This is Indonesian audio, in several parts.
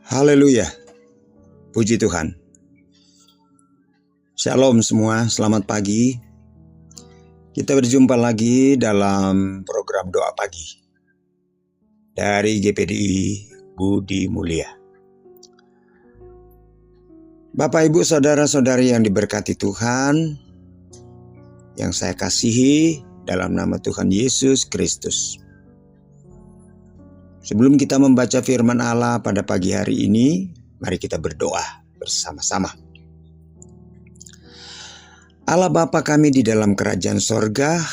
Haleluya, puji Tuhan. Shalom semua, selamat pagi. Kita berjumpa lagi dalam program doa pagi dari GPDI Budi Mulia. Bapak, Ibu, Saudara-saudari yang diberkati Tuhan, yang saya kasihi dalam nama Tuhan Yesus Kristus. Sebelum kita membaca firman Allah pada pagi hari ini, mari kita berdoa bersama-sama. Allah Bapa kami di dalam kerajaan sorga,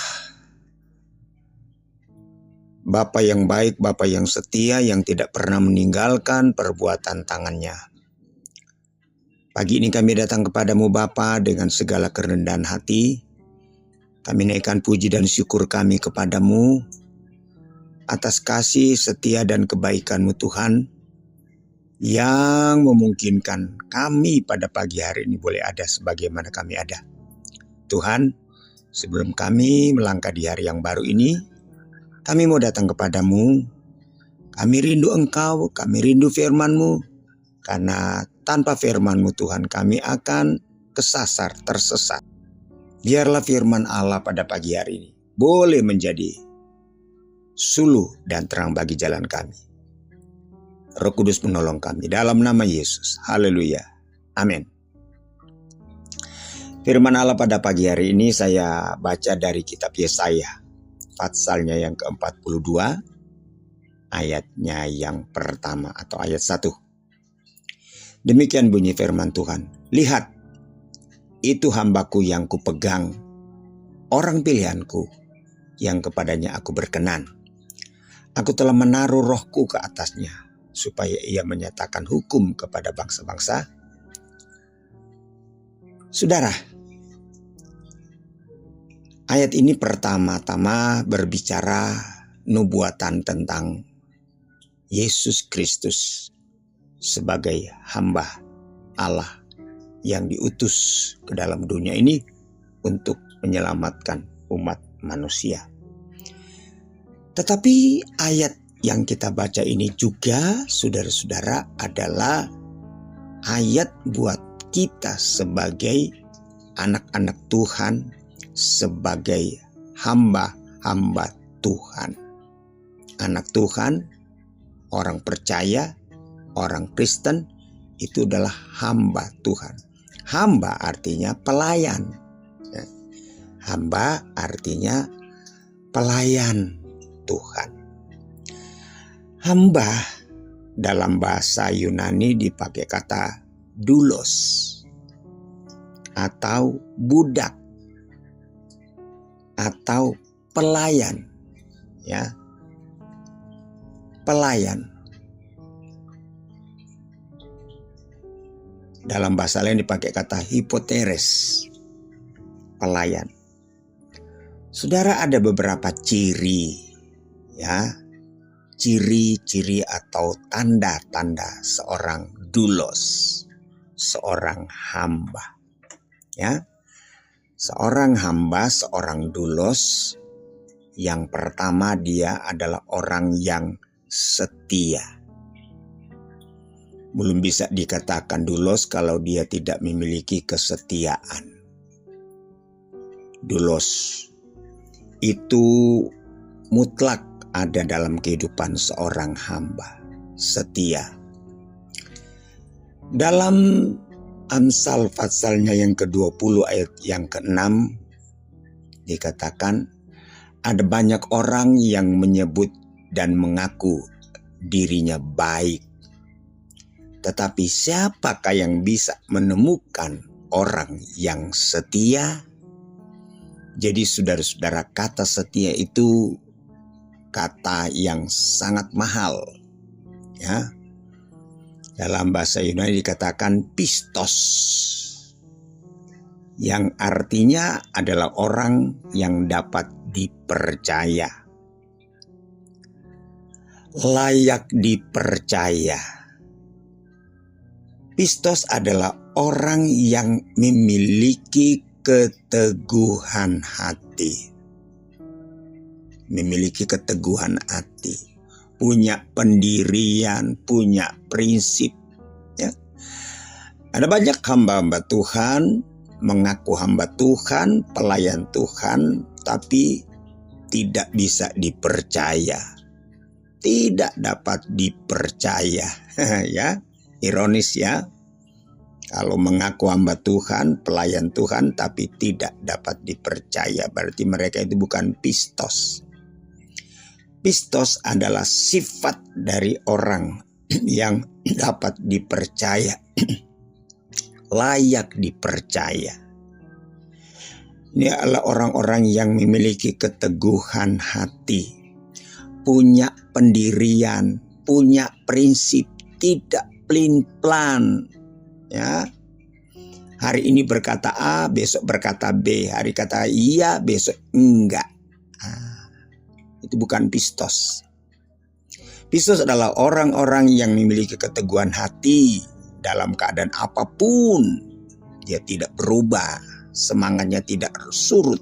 Bapa yang baik, Bapa yang setia, yang tidak pernah meninggalkan perbuatan tangannya. Pagi ini kami datang kepadamu Bapa dengan segala kerendahan hati. Kami naikkan puji dan syukur kami kepadamu atas kasih, setia, dan kebaikan-Mu Tuhan, yang memungkinkan kami pada pagi hari ini boleh ada sebagaimana kami ada. Tuhan, sebelum kami melangkah di hari yang baru ini, kami mau datang kepadamu. Kami rindu Engkau, kami rindu firman-Mu, karena tanpa firman-Mu Tuhan kami akan kesasar, tersesat. Biarlah firman Allah pada pagi hari ini boleh menjadi suluh dan terang bagi jalan kami. Roh Kudus menolong kami dalam nama Yesus. Haleluya. Amin. Firman Allah pada pagi hari ini saya baca dari kitab Yesaya, patsalnya yang ke-42, ayatnya yang pertama atau ayat 1. Demikian bunyi firman Tuhan. Lihat, itu hambaku yang kupegang, orang pilihanku yang kepadanya aku berkenan. Aku telah menaruh rohku ke atasnya, supaya ia menyatakan hukum kepada bangsa-bangsa. Saudara, ayat ini pertama-tama berbicara nubuatan tentang Yesus Kristus sebagai hamba Allah yang diutus ke dalam dunia ini untuk menyelamatkan umat manusia. Tetapi ayat yang kita baca ini juga, saudara-saudara, adalah ayat buat kita sebagai anak-anak Tuhan, sebagai hamba-hamba Tuhan. Anak Tuhan, orang percaya, orang Kristen, itu adalah hamba Tuhan. Hamba artinya pelayan. Hamba artinya pelayan Tuhan. Hamba dalam bahasa Yunani dipakai kata doulos atau budak atau pelayan, ya. Pelayan. Dalam bahasa lain dipakai kata hipoteres, pelayan. Saudara, ada beberapa ciri, ya, ciri-ciri atau tanda-tanda seorang doulos, seorang hamba, ya. Seorang hamba, seorang doulos, yang pertama dia adalah orang yang setia. Belum bisa dikatakan doulos kalau dia tidak memiliki kesetiaan. Doulos itu mutlak ada dalam kehidupan seorang hamba, setia. Dalam Amsal patsalnya yang ke-20 ayat yang ke-6 dikatakan, ada banyak orang yang menyebut dan mengaku dirinya baik. Tetapi siapakah yang bisa menemukan orang yang setia? Jadi saudara-saudara, kata setia itu kata yang sangat mahal, ya. Dalam bahasa Yunani dikatakan pistos, yang artinya adalah orang yang dapat dipercaya, layak dipercaya. Pistos adalah orang yang memiliki keteguhan hati. Memiliki keteguhan hati, punya pendirian, punya prinsip, Ada banyak hamba-hamba Tuhan, mengaku hamba Tuhan, pelayan Tuhan, tapi tidak bisa dipercaya. Tidak dapat dipercaya. Ya, ironis ya. Kalau mengaku hamba Tuhan, pelayan Tuhan, tapi tidak dapat dipercaya, berarti mereka itu bukan pistos. Pistos adalah sifat dari orang yang dapat dipercaya, layak dipercaya. Ini adalah orang-orang yang memiliki keteguhan hati, punya pendirian, punya prinsip, tidak pelin-pelan. Ya, hari ini berkata A, besok berkata B, hari kata iya, besok enggak. Itu bukan pistos. Pistos adalah orang-orang yang memiliki keteguhan hati dalam keadaan apapun. Dia tidak berubah, semangatnya tidak surut,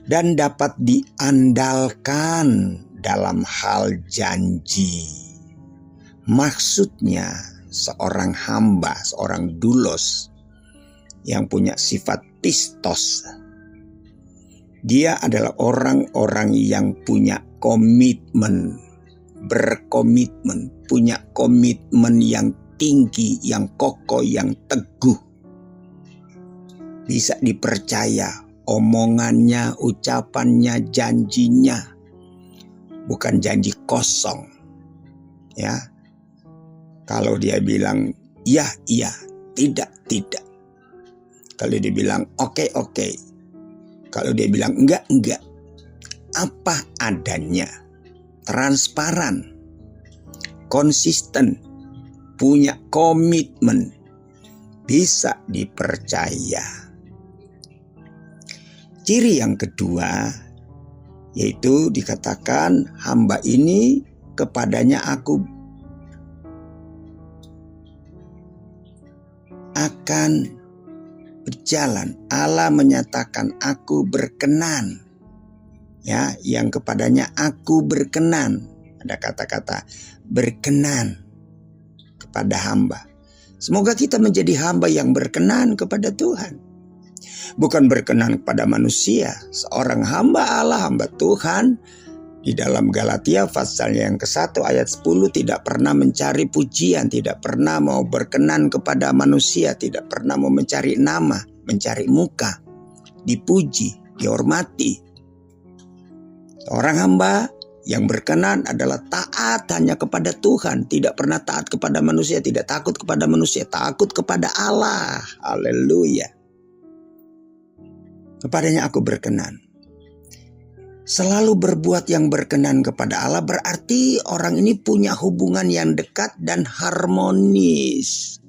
dan dapat diandalkan dalam hal janji. Maksudnya, seorang hamba, seorang doulos yang punya sifat pistos, dia adalah orang-orang yang punya komitmen, berkomitmen, punya komitmen yang tinggi, yang kokoh, yang teguh. Bisa dipercaya omongannya, ucapannya, janjinya, bukan janji kosong. Ya, kalau dia bilang iya, iya, tidak, tidak. Kalau dia bilang oke, oke. Kalau dia bilang enggak, enggak. Apa adanya. Transparan. Konsisten. Punya komitmen. Bisa dipercaya. Ciri yang kedua, yaitu dikatakan hamba ini kepadanya aku akan berjalan. Allah menyatakan aku berkenan. Ya, yang kepadanya aku berkenan. Ada kata-kata berkenan kepada hamba. Semoga kita menjadi hamba yang berkenan kepada Tuhan. Bukan berkenan kepada manusia. Seorang hamba Allah, hamba Tuhan, di dalam Galatia pasal yang ke-1 ayat 10 tidak pernah mencari pujian, tidak pernah mau berkenan kepada manusia, tidak pernah mau mencari nama, mencari muka, dipuji, dihormati. Seorang hamba yang berkenan adalah taat hanya kepada Tuhan, tidak pernah taat kepada manusia, tidak takut kepada manusia, takut kepada Allah. Haleluya. Kepadanya aku berkenan. Selalu berbuat yang berkenan kepada Allah berarti orang ini punya hubungan yang dekat dan harmonis.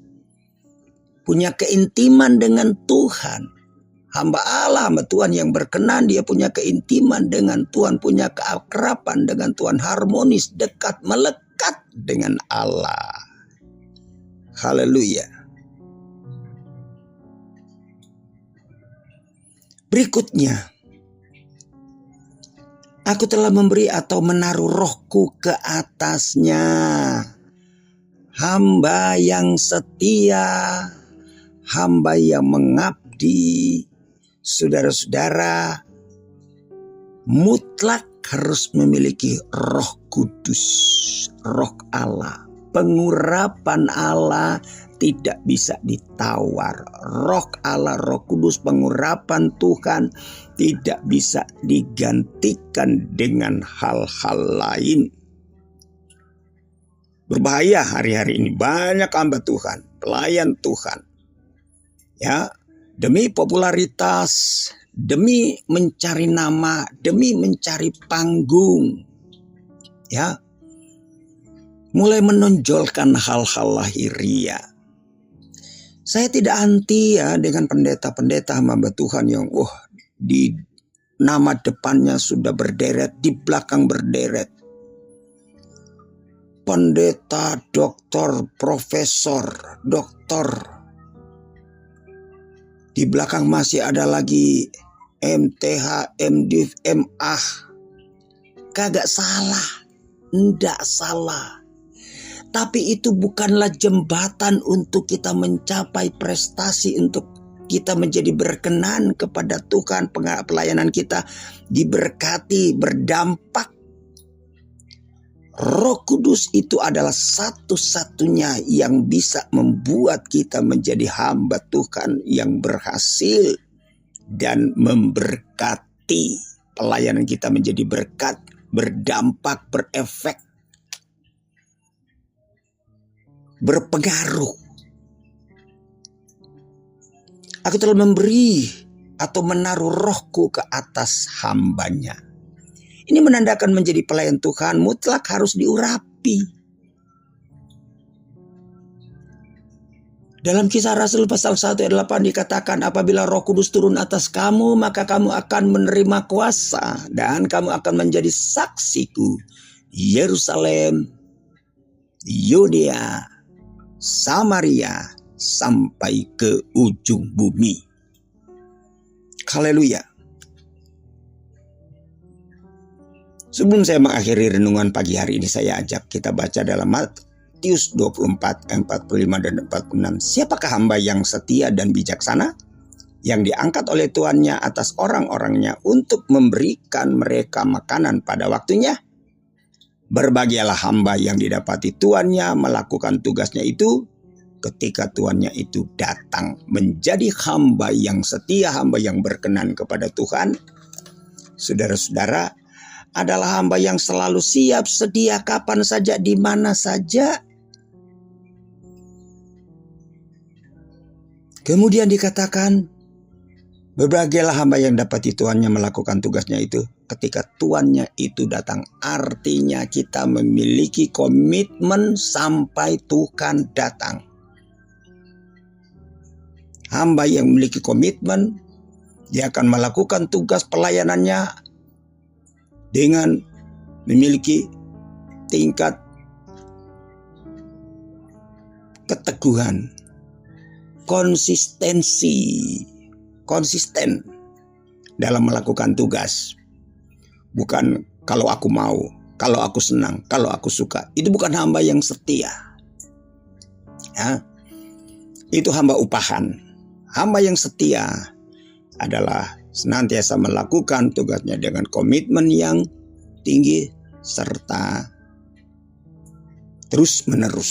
Punya keintiman dengan Tuhan. Hamba Allah, hamba Tuhan yang berkenan, dia punya keintiman dengan Tuhan, punya keakraban dengan Tuhan, harmonis, dekat, melekat dengan Allah. Haleluya. Berikutnya, aku telah memberi atau menaruh rohku ke atasnya. Hamba yang setia, hamba yang mengabdi, saudara-saudara, mutlak harus memiliki Roh Kudus, Roh Allah. Pengurapan Allah tidak bisa ditawar. Roh Allah, Roh Kudus, pengurapan Tuhan tidak bisa digantikan dengan hal-hal lain. Berbahaya hari-hari ini banyak hamba Tuhan, pelayan Tuhan. Ya, demi popularitas, demi mencari nama, demi mencari panggung. Ya. Mulai menonjolkan hal-hal lahiriah. Saya tidak anti ya dengan pendeta-pendeta hamba Tuhan yang di nama depannya sudah berderet, di belakang berderet. Pendeta, doktor, profesor, doktor. Di belakang masih ada lagi MTH, MDiv, MA. Kagak salah, ndak salah. Tapi itu bukanlah jembatan untuk kita mencapai prestasi, untuk kita menjadi berkenan kepada Tuhan, pelayanan kita diberkati, berdampak. Roh Kudus itu adalah satu-satunya yang bisa membuat kita menjadi hamba Tuhan yang berhasil dan memberkati. Pelayanan kita menjadi berkat, berdampak, berefek, berpengaruh. Aku telah memberi atau menaruh rohku ke atas hambanya. Ini menandakan menjadi pelayan Tuhan mutlak harus diurapi. Dalam Kisah Rasul pasal 1 ayat 8 dikatakan, apabila Roh Kudus turun atas kamu, maka kamu akan menerima kuasa dan kamu akan menjadi saksiku di Yerusalem, Yudea, Samaria, sampai ke ujung bumi. Haleluya. Sebelum saya mengakhiri renungan pagi hari ini, saya ajak kita baca dalam Matius 24, 45 dan 46. Siapakah hamba yang setia dan bijaksana, yang diangkat oleh tuannya atas orang-orangnya untuk memberikan mereka makanan pada waktunya? Berbahagialah hamba yang didapati tuannya melakukan tugasnya itu ketika tuannya itu datang. Menjadi hamba yang setia, hamba yang berkenan kepada Tuhan, saudara-saudara, adalah hamba yang selalu siap sedia kapan saja, di mana saja. Kemudian dikatakan, berbahagialah hamba yang dapati tuannya melakukan tugasnya itu ketika tuannya itu datang. Artinya kita memiliki komitmen sampai Tuhan datang. Hamba yang memiliki komitmen, dia akan melakukan tugas pelayanannya dengan memiliki tingkat keteguhan, konsisten dalam melakukan tugas. Bukan kalau aku mau, kalau aku senang, kalau aku suka. Itu bukan hamba yang setia. Ya, itu hamba upahan. Hamba yang setia adalah senantiasa melakukan tugasnya dengan komitmen yang tinggi serta terus menerus.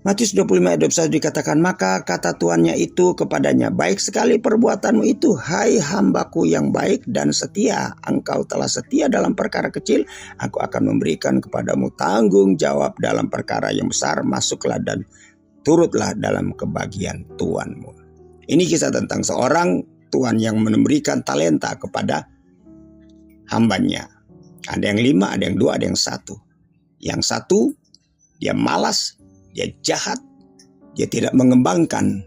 Matius 25 ayat 21 dikatakan, maka kata tuannya itu kepadanya, baik sekali perbuatanmu itu, hai hambaku yang baik dan setia. Engkau telah setia dalam perkara kecil, aku akan memberikan kepadamu tanggung jawab dalam perkara yang besar. Masuklah dan turutlah dalam kebahagiaan tuanmu. Ini kisah tentang seorang tuan yang memberikan talenta kepada hambanya. Ada yang 5, ada yang 2, ada yang 1. Yang 1, dia malas, dia jahat, dia tidak mengembangkan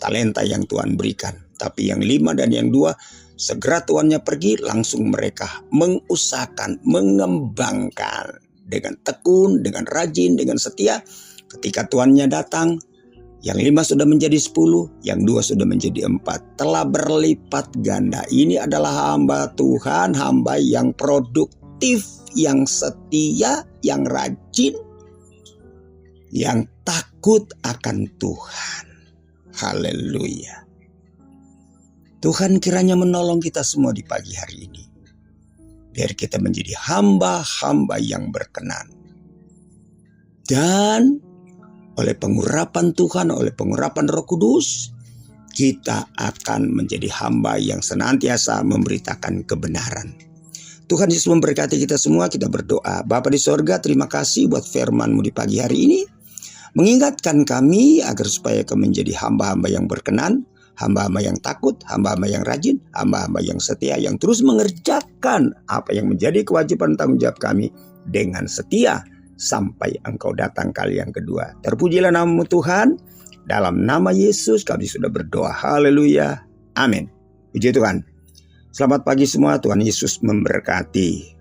talenta yang Tuhan berikan. Tapi yang 5 dan yang 2, segera tuannya pergi, langsung mereka mengusahakan, mengembangkan dengan tekun, dengan rajin, dengan setia. Ketika tuannya datang, yang 5 sudah menjadi 10, yang 2 sudah menjadi 4. Telah berlipat ganda. Ini adalah hamba Tuhan, hamba yang produktif, yang setia, yang rajin, yang takut akan Tuhan. Haleluya. Tuhan kiranya menolong kita semua di pagi hari ini. Biar kita menjadi hamba-hamba yang berkenan. Dan oleh pengurapan Tuhan, oleh pengurapan Roh Kudus, kita akan menjadi hamba yang senantiasa memberitakan kebenaran. Tuhan Yesus memberkati kita semua. Kita berdoa. Bapa di sorga, terima kasih buat firman-Mu di pagi hari ini. Mengingatkan kami agar supaya kami menjadi hamba-hamba yang berkenan, hamba-hamba yang takut, hamba-hamba yang rajin, hamba-hamba yang setia, yang terus mengerjakan apa yang menjadi kewajiban tanggung jawab kami dengan setia sampai Engkau datang kali yang kedua. Terpujilah nama-Mu Tuhan. Dalam nama Yesus kami sudah berdoa. Haleluya. Amin. Puji Tuhan. Selamat pagi semua. Tuhan Yesus memberkati.